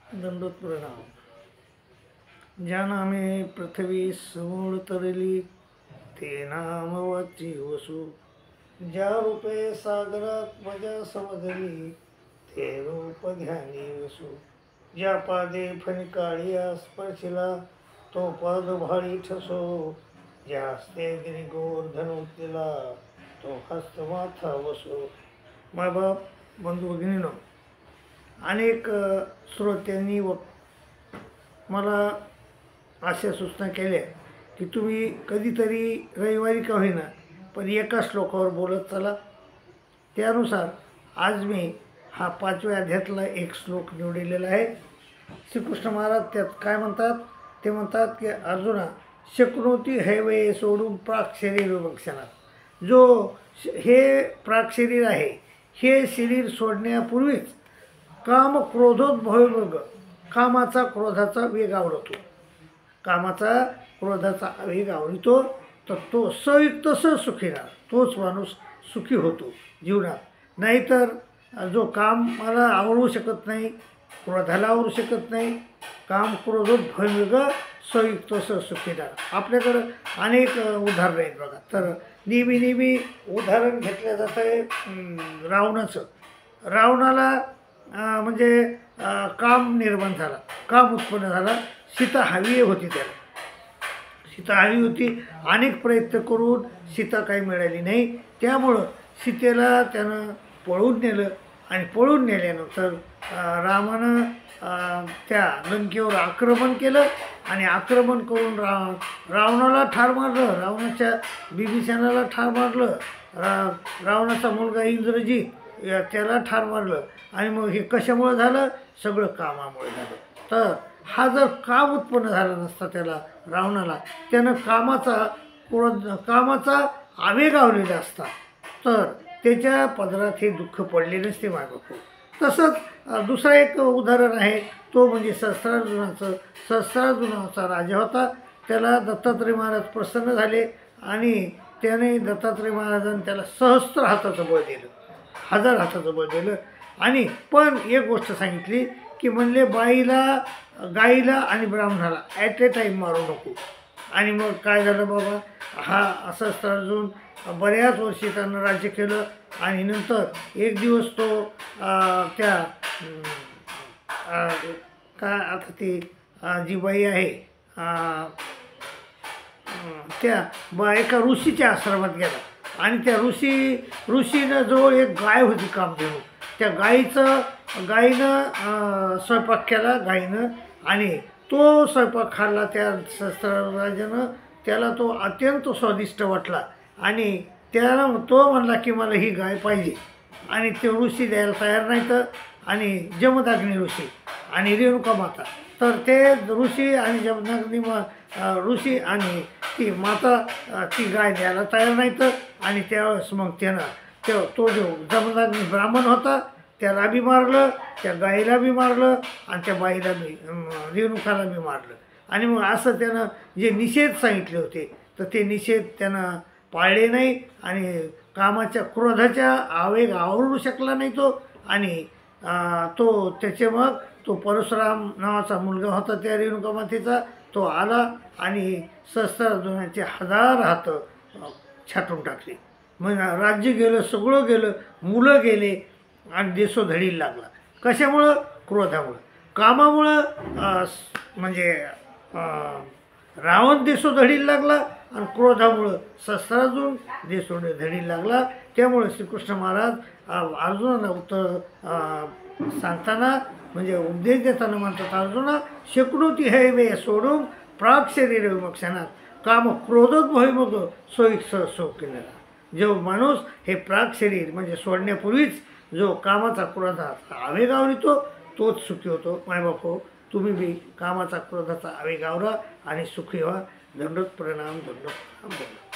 दंडोत प्रणाम. ज्या नामे पृथ्वी समूळ तरली, ते नाम वाची वसू. ज्या रूपे सागरात मजा समजली, ते रूप ध्यानी वसू. ज्या पादे फणकाळिया स्पर्शिला, तो पाद भाळी ठसो. ज्या हस्ते गिरिगोर धनुतलेला, तो हस्त माथा वसो. मायबाप, बंधू भगिनीनो, अनेक श्रोत्यांनी मला अशा सूचना केल्या की तुम्ही कधीतरी रविवारी का होईना पण एका श्लोकावर बोलत चला. त्यानुसार आज मी हा 5व्या अध्यायातला एक श्लोक निवडलेला आहे. श्रीकृष्ण महाराज त्यात काय म्हणतात ते म्हणतात की अर्जुना, शक्नोती हैवे सोडून प्राक शरीर विवक्षणात. जो हे प्राक शरीर आहे, हे शरीर सोडण्यापूर्वीच काम क्रोधोद्भव, कामाचा क्रोधाचा वेग आवडतो. कामाचा क्रोधाचा वेग आवडतो तर तो सयुक्त सुखीणार, तोच माणूस सुखी होतो जीवनात. नाहीतर जो कामाला आवडू शकत नाही, क्रोधाला आवडू शकत नाही, काम क्रोधोद्भव सयुक्त सुखीणार. आपल्याकडं अनेक उदाहरणं आहेत बघा. तर नेहमी उदाहरण घेतलं जातं आहे रावणाचं. रावणाला म्हणजे काम निर्माण झाला, काम उत्पन्न झाला. सीता हवी होती, त्याला सीता हवी होती. अनेक प्रयत्न करून सीता काही मिळाली नाही. त्यामुळं सीतेला त्यानं पळून नेलं आणि पळून नेल्यानंतर रामानं त्या लंकेवर आक्रमण केलं आणि आक्रमण करून रावणाला ठार मारलं, रावणाच्या बिभीषणाला ठार मारलं, रावणाचा मुलगा इंद्रजित त्याला ठार मारलं. आणि मग हे कशामुळं झालं? सगळं कामामुळे झालं. तर हा जर काम उत्पन्न झाला नसता त्याला, रावणाला, त्यानं कामाचा आवेग आवलेला असता तर त्याच्या पदरात हे दुःख पडले नसते मायबापू. तसंच दुसरं एक उदाहरण आहे, तो म्हणजे सहस्त्रार्जुनाचं. सहस्त्रार्जुनाचा राजा होता. त्याला दत्तात्रय महाराज प्रसन्न झाले आणि त्याने दत्तात्रय महाराजांनी त्याला सहस्त्र हाताचं बळ दिलं, 1000 हाताचं बळ दिलं. आणि पण एक गोष्ट सांगितली की म्हणले गाईला आणि ब्राह्मणाला ॲट ए टाईम मारू नको. आणि मग काय झालं बाबा, हा सहस्त्रार्जुन बऱ्याच वर्षी त्यानं राज्य केलं आणि नंतर एक दिवस तो त्या काय आता ती जी बाई आहे त्या एका ऋषीच्या आश्रमात गेला आणि त्या ऋषीनं जवळ एक गाय होती कामधेनू. त्या गाईनं स्वयंपाक केला गाईनं आणि तो स्वयंपाक खाल्ला त्या सहस्त्रराजानं. त्याला तो अत्यंत स्वादिष्ट वाटला आणि त्याला तो म्हणला की मला ही गाय पाहिजे. आणि ते ऋषी द्यायला तयार नाही तर, आणि जमदग्नी ऋषी आणि रेणुका माता, तर ते ऋषी आणि जमदग्नी ऋषी आणि ती माता ती गाय द्यायला तयार नाही तर. आणि त्यावेळेस मग त्यानं तो जो जमदग्नी ब्राह्मण होता त्याला बी मारलं, त्या गाईला बी मारलं आणि त्या बाईला बी, रेणुकाला बी मारलं. आणि मग असं त्यानं जे निषेध सांगितले होते तर ते निषेध त्यानं पाळले नाही आणि कामाच्या क्रोधाच्या आवेग आवरू शकला नाही तो. आणि त्याचे मग तो परशुराम नावाचा मुलगा होता त्या रेणुका मातेचा, तो आला आणि सहस्त्रार्जुनाचे 1000 हात छाटून टाकले. मग राज्य गेलं, सगळं गेलं, मुलं गेले आणि देशोधडीला लागला. कशामुळं? क्रोधामुळं. कामामुळं म्हणजे रावण देशोधडीला लागला आणि क्रोधामुळं सहस्त्रार्जुन देशोधडीला लागला. त्यामुळे श्रीकृष्ण महाराज अर्जुनाला उत्तर सांगताना म्हणजे उपदेश देताना म्हणतात, अर्जुना, शक्नोती हैवे सोडून प्राक शरीर विमक्षणात, काम क्रोधोद्भवी मग सोयीक सहसोकिनेला. जो माणूस हे प्राक शरीर म्हणजे सोडण्यापूर्वीच जो कामाचा क्रोधाचा आवेग आवरितो तोच सुखी होतो. मायबापो, तुम्ही बी कामाचा क्रोधाचा आवेग आवरा आणि सुखी व्हा. दंडोत प्रणाम, दंडोत प्रणाम.